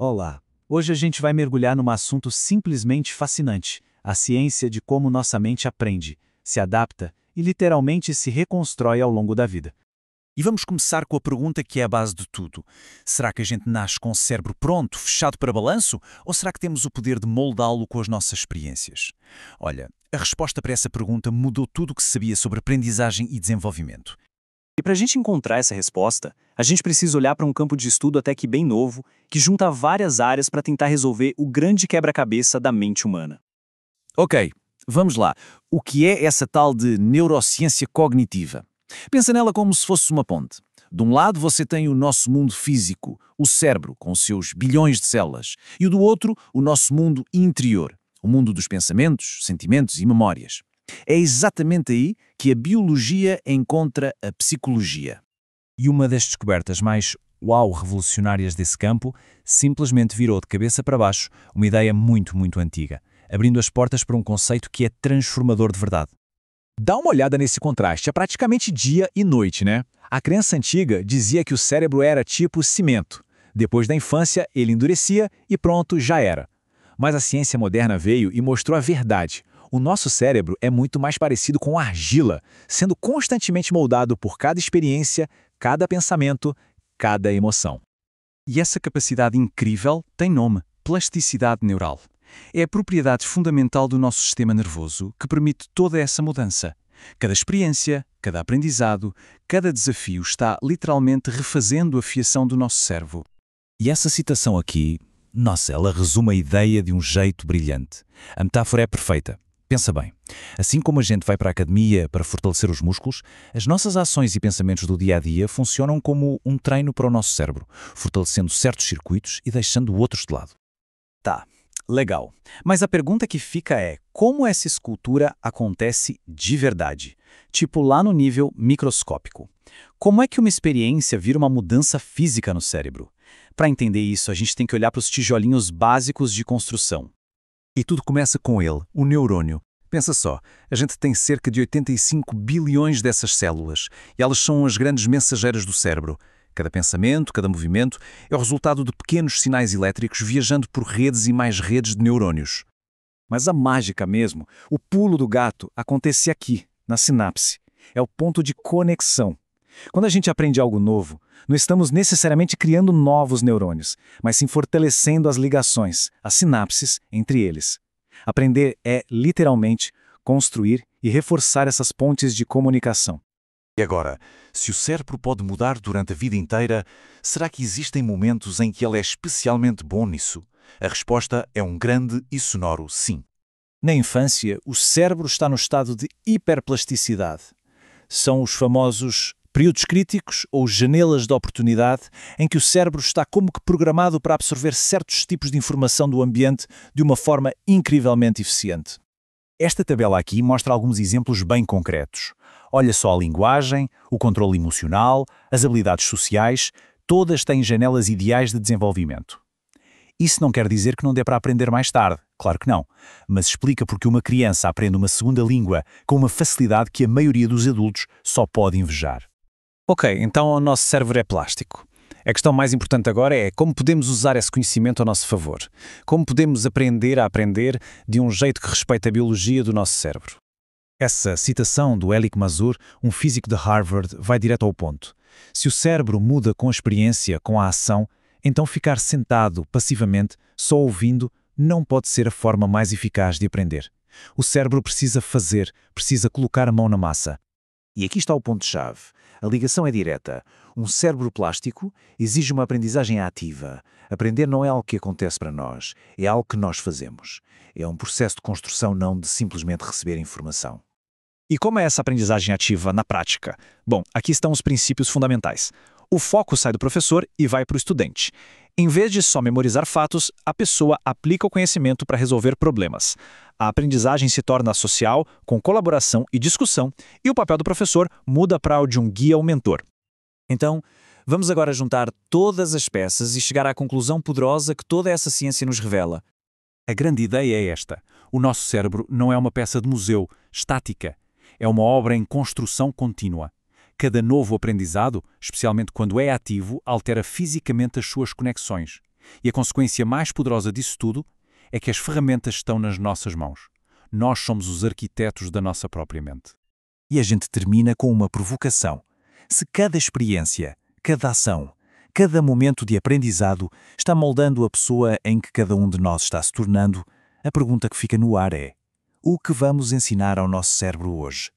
Olá! Hoje a gente vai mergulhar num assunto simplesmente fascinante: a ciência de como nossa mente aprende, se adapta e literalmente se reconstrói ao longo da vida. E vamos começar com a pergunta que é a base de tudo. Será que a gente nasce com o cérebro pronto, fechado para balanço? Ou será que temos o poder de moldá-lo com as nossas experiências? Olha, a resposta para essa pergunta mudou tudo o que se sabia sobre aprendizagem e desenvolvimento. E para a gente encontrar essa resposta, a gente precisa olhar para um campo de estudo até que bem novo, que junta várias áreas para tentar resolver o grande quebra-cabeça da mente humana. Ok, vamos lá. O que é essa tal de neurociência cognitiva? Pensa nela como se fosse uma ponte. De um lado você tem o nosso mundo físico, o cérebro, com os seus bilhões de células, e o do outro, o nosso mundo interior, o mundo dos pensamentos, sentimentos e memórias. É exatamente aí que a biologia encontra a psicologia. E uma das descobertas mais revolucionárias desse campo simplesmente virou de cabeça para baixo uma ideia muito antiga, abrindo as portas para um conceito que é transformador de verdade. Dá uma olhada nesse contraste, é praticamente dia e noite, né? A crença antiga dizia que o cérebro era tipo cimento. Depois da infância, ele endurecia e pronto, já era. Mas a ciência moderna veio e mostrou a verdade. O nosso cérebro é muito mais parecido com argila, sendo constantemente moldado por cada experiência, cada pensamento, cada emoção. E essa capacidade incrível tem nome: plasticidade neural. É a propriedade fundamental do nosso sistema nervoso que permite toda essa mudança. Cada experiência, cada aprendizado, cada desafio está literalmente refazendo a fiação do nosso cérebro. E essa citação aqui, nossa, ela resume a ideia de um jeito brilhante. A metáfora é perfeita. Pensa bem, assim como a gente vai para a academia para fortalecer os músculos, as nossas ações e pensamentos do dia a dia funcionam como um treino para o nosso cérebro, fortalecendo certos circuitos e deixando outros de lado. Tá, legal. Mas a pergunta que fica é: como essa escultura acontece de verdade? Tipo lá no nível microscópico. Como é que uma experiência vira uma mudança física no cérebro? Para entender isso, a gente tem que olhar para os tijolinhos básicos de construção. E tudo começa com ele, o neurônio. Pensa só, a gente tem cerca de 85 bilhões dessas células, e elas são as grandes mensageiras do cérebro. Cada pensamento, cada movimento é o resultado de pequenos sinais elétricos viajando por redes e mais redes de neurônios. Mas a mágica mesmo, o pulo do gato, acontece aqui, na sinapse. É o ponto de conexão. Quando a gente aprende algo novo, não estamos necessariamente criando novos neurônios, mas sim fortalecendo as ligações, as sinapses entre eles. Aprender é, literalmente, construir e reforçar essas pontes de comunicação. E agora, se o cérebro pode mudar durante a vida inteira, será que existem momentos em que ele é especialmente bom nisso? A resposta é um grande e sonoro sim. Na infância, o cérebro está no estado de hiperplasticidade. São os famosos períodos críticos ou janelas de oportunidade em que o cérebro está como que programado para absorver certos tipos de informação do ambiente de uma forma incrivelmente eficiente. Esta tabela aqui mostra alguns exemplos bem concretos. Olha só a linguagem, o controle emocional, as habilidades sociais, todas têm janelas ideais de desenvolvimento. Isso não quer dizer que não dê para aprender mais tarde, claro que não, mas explica porque uma criança aprende uma segunda língua com uma facilidade que a maioria dos adultos só pode invejar. Ok, então o nosso cérebro é plástico. A questão mais importante agora é como podemos usar esse conhecimento a nosso favor. Como podemos aprender a aprender de um jeito que respeita a biologia do nosso cérebro. Essa citação do Elik Mazur, um físico de Harvard, vai direto ao ponto. Se o cérebro muda com a experiência, com a ação, então ficar sentado passivamente, só ouvindo, não pode ser a forma mais eficaz de aprender. O cérebro precisa fazer, precisa colocar a mão na massa. E aqui está o ponto-chave. A ligação é direta. Um cérebro plástico exige uma aprendizagem ativa. Aprender não é algo que acontece para nós, é algo que nós fazemos. É um processo de construção, não de simplesmente receber informação. E como é essa aprendizagem ativa na prática? Bom, aqui estão os princípios fundamentais. O foco sai do professor e vai para o estudante. Em vez de só memorizar fatos, a pessoa aplica o conhecimento para resolver problemas. A aprendizagem se torna social, com colaboração e discussão, e o papel do professor muda para o de um guia ou mentor. Então, vamos agora juntar todas as peças e chegar à conclusão poderosa que toda essa ciência nos revela. A grande ideia é esta: o nosso cérebro não é uma peça de museu, estática. É uma obra em construção contínua. Cada novo aprendizado, especialmente quando é ativo, altera fisicamente as suas conexões. E a consequência mais poderosa disso tudo é que as ferramentas estão nas nossas mãos. Nós somos os arquitetos da nossa própria mente. E a gente termina com uma provocação. Se cada experiência, cada ação, cada momento de aprendizado está moldando a pessoa em que cada um de nós está se tornando, a pergunta que fica no ar é: o que vamos ensinar ao nosso cérebro hoje?